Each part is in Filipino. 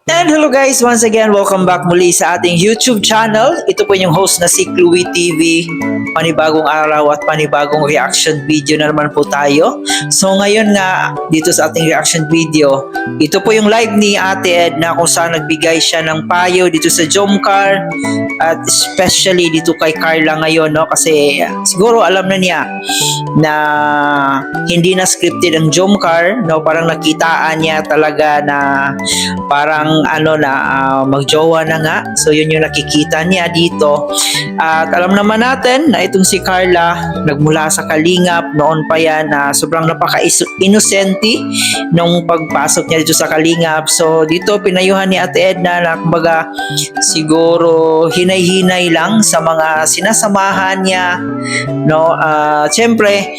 And hello guys, once again, welcome back muli sa ating YouTube channel. Ito po yung host na si Chloe TV. Panibagong araw at panibagong reaction video na naman po tayo. So ngayon nga, dito sa ating reaction video, ito po yung live ni Ate Edna kung saan nagbigay siya ng payo dito sa Jomcar at especially dito kay Carla ngayon, no? Kasi siguro alam na niya na hindi na scripted ang Jomcar, no? Parang nakitaan niya talaga na parang magjowa na nga. So yun yung nakikita niya dito. At alam naman natin na itong si Carla nagmula sa Kalingap noon pa yan na sobrang napaka-inosente nung pagpasok niya dito sa Kalingap. So dito pinayuhan ni Ate Edna na kumbaga siguro hinay-hinay lang sa mga sinasamahan niya, no? Siyempre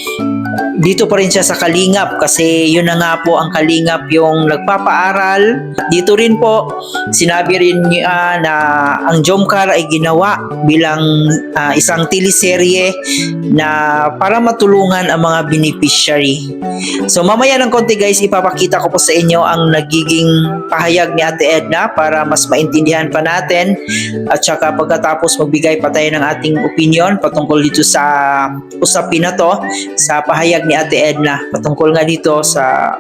dito pa rin siya sa Kalingap kasi yun na nga po ang Kalingap yung nagpapaaral. Dito rin po sinabi rin niya na ang Jomcar ay ginawa bilang isang teleserye na para matulungan ang mga beneficiary. So mamaya ng konti guys, ipapakita ko po sa inyo ang nagiging pahayag ni Ate Edna para mas maintindihan pa natin at saka pagkatapos magbigay pa tayo ng ating opinion patungkol dito sa usapin na to, sa pahayag ni Ate Edna patungkol nga dito sa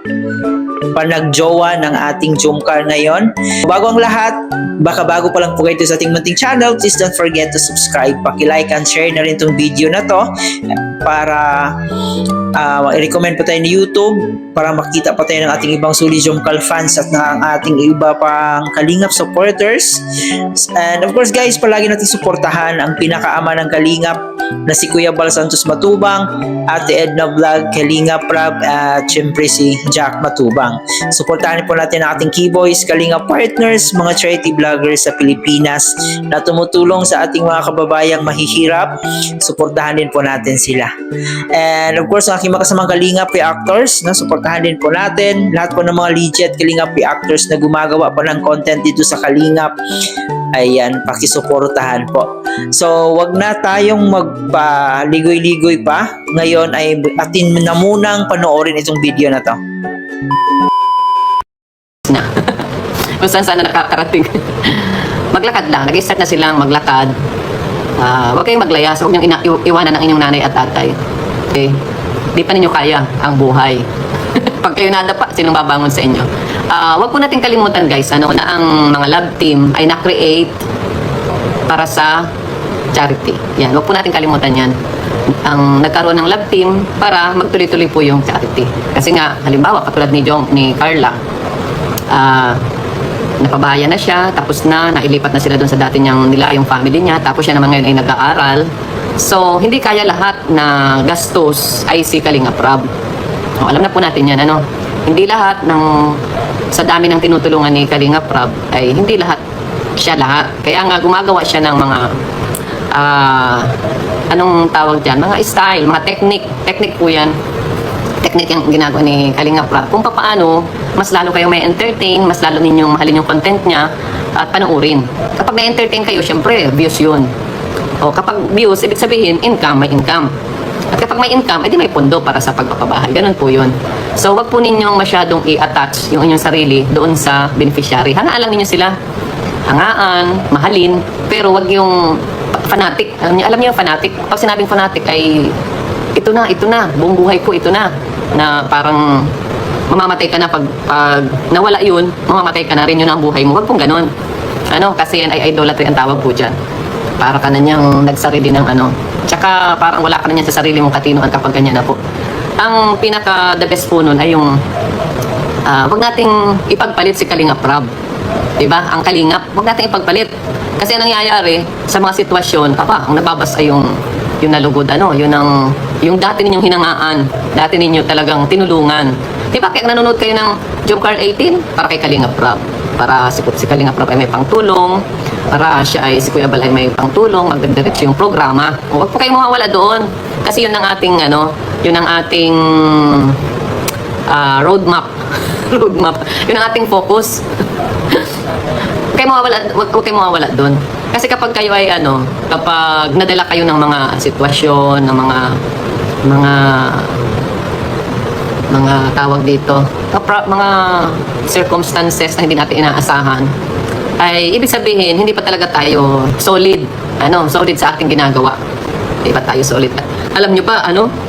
panagjowa ng ating Jomcar ngayon. Bago ang lahat, baka bago pa lang po kayo sa ating munting channel, please don't forget to subscribe, paki-like and share na rin itong video na to para i-recommend po tayo ni YouTube para makita pa tayo ng ating ibang Suli Jomcar fans at ng ating iba pang Kalingap supporters. And of course guys, palagi natin suportahan ang pinakaama ng Kalingap na si Kuya Bal Santos Matubang, Ate Edna Vlog, Kalingap Rab at syempre si Jack Matubang. Suportahan po natin ang ating Keyboys, Kalingap partners, mga charity vloggers sa Pilipinas na tumutulong sa ating mga kababayang mahihirap. Suportahan din po natin sila. And of course, ang aking mga kasamang Kalingap reactors, no, suportahan din po natin lahat po ng mga legit Kalingap reactors na gumagawa po ng content dito sa Kalingap. Ayan, pakisuportahan po. So, wag na tayong magpaligoy-ligoy pa. Ngayon ay atin na munang panoorin itong video na to. Na. Kung saan na nakakarating. Maglakad lang. Nag-start na silang maglakad. Huwag kayong maglayas. Huwag niyong iwanan ng inyong nanay at tatay. Okay? Di pa ninyo kaya ang buhay. Pag kayo nadapa, sinong babangon sa inyo? Huwag po natin kalimutan guys, na ang mga love team ay na-create para sa charity. Yan, huwag po natin kalimutan yan. Ang nagkaroon ng love team para magtuloy-tuloy po yung charity. Kasi nga, halimbawa, katulad ni Carla, napabaya na siya, tapos nailipat na sila doon sa dati nila, yung family niya, tapos siya naman ngayon ay nag-aaral. So, hindi kaya lahat na gastos ay si Kalingap Rab. Alam na po natin yan, hindi lahat sa dami ng tinutulungan ni Kalingap Rab ay hindi lahat siya lahat. Kaya nga gumagawa siya ng mga anong tawag dyan? Mga style, mga technique po yan. Technique yung ginagawa ni Kalingap Rab. Kung paano, mas lalo kayo may entertain, mas lalo ninyong mahalin yung content niya at panoorin. Kapag na-entertain kayo, syempre, views yun. O kapag views, ibig sabihin, may income. At kapag may income, edi may pondo para sa pagpapabahay. Ganun po yun. So, wag po ninyong masyadong i-attach yung inyong sarili doon sa beneficiary. Hangaan lang ninyo sila. Hangaan, mahalin, pero wag yung fanatic. Alam niyo yung fanatic? Pag sinabing fanatic ay, ito na, buong buhay ko, ito na parang mamamatay ka na pag nawala yun, mamamatay ka na rin, yun ang buhay mo. Wag pong ganun. Kasi yan ay idolatry ang tawag po dyan. Para ka na niyang nagsarili ng Tsaka parang wala ka na niyan sa sarili mong katinoan kapag ganyan na po. Ang pinaka the best po nun ay yung wag nating ipagpalit si Kalingap Rab. Diba? Ang Kalingap, wag nating ipagpalit. Kasi ang nangyayari sa mga sitwasyon, ang nababas ay yung nalugod, yung dati ninyong hinangaan, dati ninyo talagang tinulungan. Diba? Kaya nanonood kayo ng Jomcar 18 para kay Kalingap Rab. Para si Kalingap Rab ay may pangtulong, para siya ay si Kuya Bal ay may pangtulong, magdiretso yung programa. Huwag po kayong mawawala doon. Kasi yun ang ating, yun ang ating roadmap. Roadmap. Yun ang ating focus. Huwag kayong mawawala doon. Kasi kapag kayo ay, kapag nadala kayo ng mga sitwasyon, ng mga mga tawag dito, mga circumstances na hindi natin inaasahan, ay ibig sabihin, hindi pa talaga tayo solid, solid sa ating ginagawa. Hindi pa tayo solid. Alam nyo ba,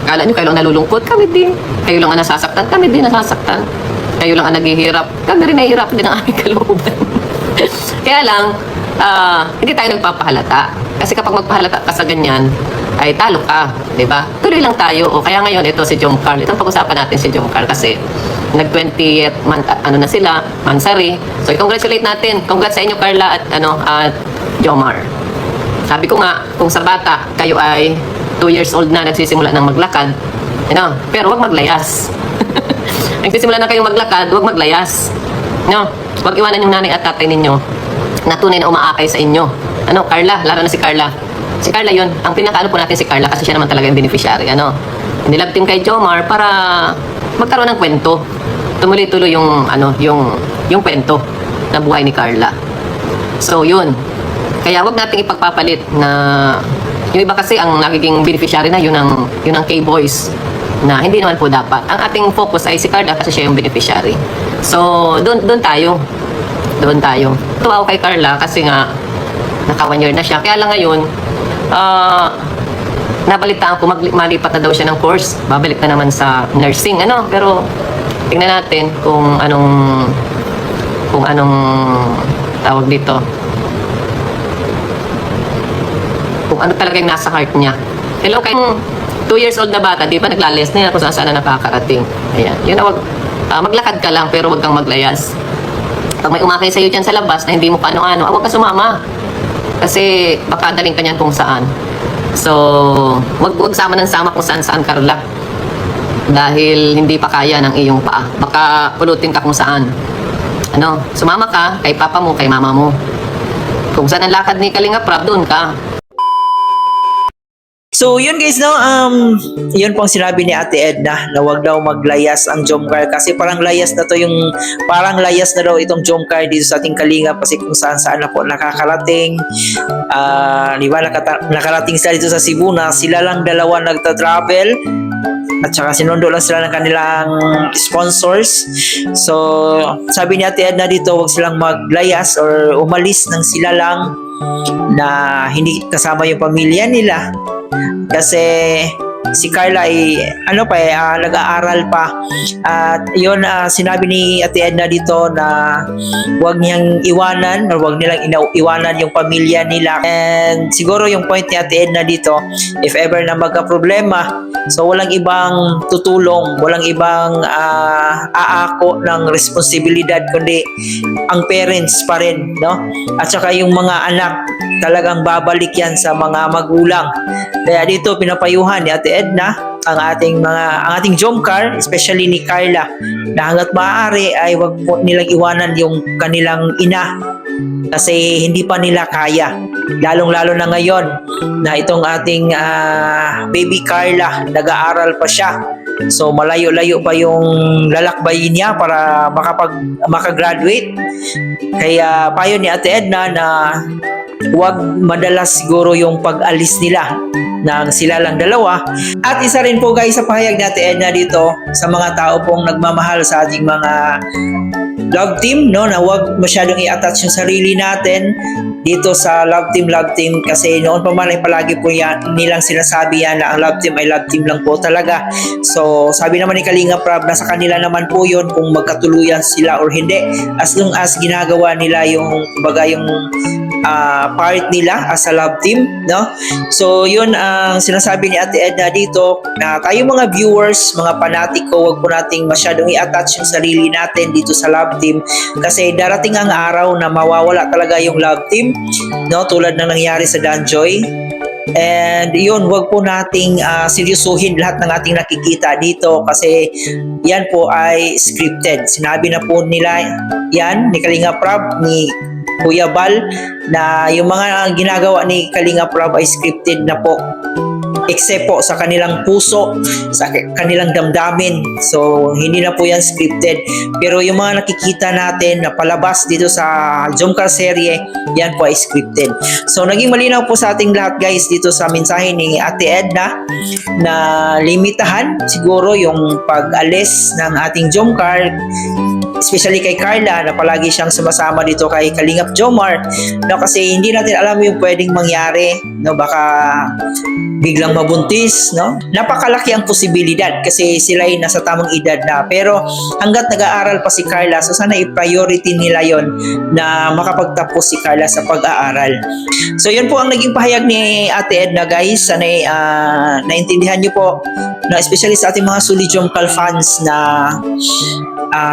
kala nyo kayo lang nalulungkot, kami din. Kayo lang ang nasasaktan, kami din nasasaktan. Kayo lang ang naghihirap, kami rin nahihirap din ang aming kalooban. Kaya lang, hindi tayo nagpapahalata. Kasi kapag magpahalata ka sa ganyan, ay talo ka, di ba? Tuloy lang tayo. O kaya ngayon, ito si Jom Carl. Itong pag-usapan natin si Jom Carl kasi nag-20th month, na sila, Mansari. So, i-congratulate natin. Congrats sa inyo, Carla at Jomar. Sabi ko nga, kung sa bata, kayo ay 2 years old na, nagsisimula ng maglakad, pero wag maglayas. Nagsisimula na kayong maglakad, wag maglayas. Wag iwanan yung nanay at tatay ninyo na tunay na umaakay sa inyo. Carla, lalo na si Carla. Si Carla yun, ang pinakaano po natin si Carla kasi siya naman talaga yung beneficiary. Nilab team kay Jomar para magkaroon ng kwento. Tumuloy-tuloy yung kwento na buhay ni Carla. So, yun. Kaya wag nating ipagpapalit na yung iba kasi ang nagiging beneficiary na yun ang K-Boys na hindi naman po dapat. Ang ating focus ay si Carla kasi siya yung beneficiary. So, doon tayo. Tuwa ako kay Carla kasi nga naka 1 year na siya. Kaya lang ngayon, nabalitaan ko malipat na daw siya ng course. Babalik na naman sa nursing, Pero tingnan natin kung anong tawag dito. Kung ano talaga yung nasa heart niya. Hello kay 2 years old na bata, di ba naglales na yan kung saan na nakakarating. Ayan. Yun na maglakad ka lang pero wag kang maglayas. Pag may umakay sa'yo dyan sa labas na hindi mo paano-ano, wag ka sumama. Kasi baka daling ka niyan kung saan. So, wag sama ng sama kung saan-saan, Carla. Dahil hindi pa kaya ng iyong paa. Baka pulutin ka kung saan. Sumama ka kay papa mo, kay mama mo. Kung saan ang lakad ni Kalinga Prab, doon ka. So, yun guys, yun pong sinabi ni Ate Edna na wag daw maglayas ang Jomcar kasi parang layas na daw itong Jomcar dito sa ating Kalinga kasi kung saan na po nakakarating. Di ba, nakarating sila dito sa Cebu na sila lang dalawa nagta-travel at saka sinundo lang sila ng kanilang sponsors. So, sabi ni Ate Edna dito, wag silang maglayas or umalis nang sila lang na hindi kasama yung pamilya nila. Kasi si Carla ay nag-aaral pa. At yun, sinabi ni Ate Edna dito na huwag niyang iwanan or huwag nilang iwanan yung pamilya nila. And siguro yung point ni Ate Edna dito, if ever na magka-problema, so walang ibang tutulong, walang ibang aako ng responsibilidad kundi ang parents pa rin, At saka yung mga anak, talagang babalik yan sa mga magulang. Kaya dito pinapayuhan ni Ate Edna ang ating Jomcar, especially ni Carla, na hanggat maaari ay wag po nilang iwanan yung kanilang ina kasi hindi pa nila kaya. Lalong-lalo na ngayon na itong ating baby Carla, nag-aaral pa siya. So malayo-layo pa yung lalakbayin niya para makagraduate. Kaya payo ni Ate Edna na huwag madalas siguro yung pag-alis nila ng sila lang dalawa. At isa rin po guys sa pahayag ni Ate Edna dito sa mga tao pong nagmamahal sa ating mga love team, na huwag masyadong i-attach yung sarili natin dito sa love team kasi noon pa man ay palagi po nilang sinasabi yan na ang love team ay love team lang po talaga. So sabi naman ni Kalinga Prab na sa kanila naman po yun kung magkatuluyan sila or hindi, as long as ginagawa nila yung part nila as a love team, So yun ang sinasabi ni Ate Edna dito na tayo mga viewers, mga panatiko, wag po nating masyadong i-attach yung sarili natin dito sa love team kasi darating ang araw na mawawala talaga yung love team, tulad ng nangyari sa Danjoy. And yun, wag po nating seryosuhin lahat ng ating nakikita dito kasi yan po ay scripted. Sinabi na po nila yan ni Kalinga Prab, ni Kuya Bal, na yung mga ginagawa ni Kalinga Prab ay scripted na po. except po sa kanilang puso, sa kanilang damdamin. So, hindi na po yan scripted. Pero yung mga nakikita natin na palabas dito sa Jomcar serye, yan po ay scripted. So, naging malinaw po sa ating lahat guys dito sa mensahe ni Ate Edna na limitahan siguro yung pag-alis ng ating Jomcar, especially kay Carla na palagi siyang sumasama dito kay Kalingap Jomar, no, kasi hindi natin alam yung pwedeng mangyari, no, baka biglang mabuntis, no, napakalaki ang posibilidad kasi sila ay nasa tamang edad na, pero hanggat nag-aaral pa si Carla, so sana i-priority nila yon na makapagtapos si Carla sa pag-aaral. So yun po ang naging pahayag ni Ate Edna guys, sana naintindihan niyo po, no, especially sa ating mga Suli Jomcar fans na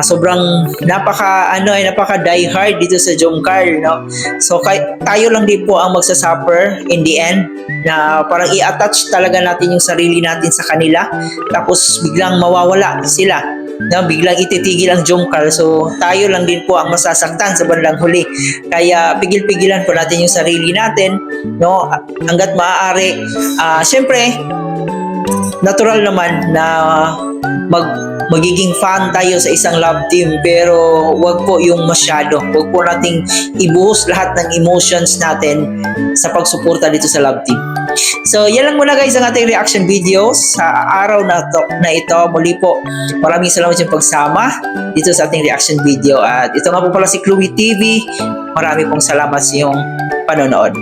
sobrang napaka die hard dito sa Jomcar, no. So tayo lang din po ang magsasuffer in the end, na parang i-attach talaga natin yung sarili natin sa kanila, tapos biglang mawawala sila, no, biglang ititigil ang Jomcar. So tayo lang din po ang masasaktan sa bandang huli. Kaya pigil-pigilan po natin yung sarili natin, no, hanggat maaari. Syempre natural naman na magiging fan tayo sa isang love team, pero wag po yung masyado. Wag po nating ibuhos lahat ng emotions natin sa pagsuporta dito sa love team. So, yan lang muna guys ang ating reaction video sa araw na ito. Muli po, maraming salamat yung pagsama dito sa ating reaction video. At ito nga po pala si Chloe TV. Maraming pong salamat sa iyong panonood.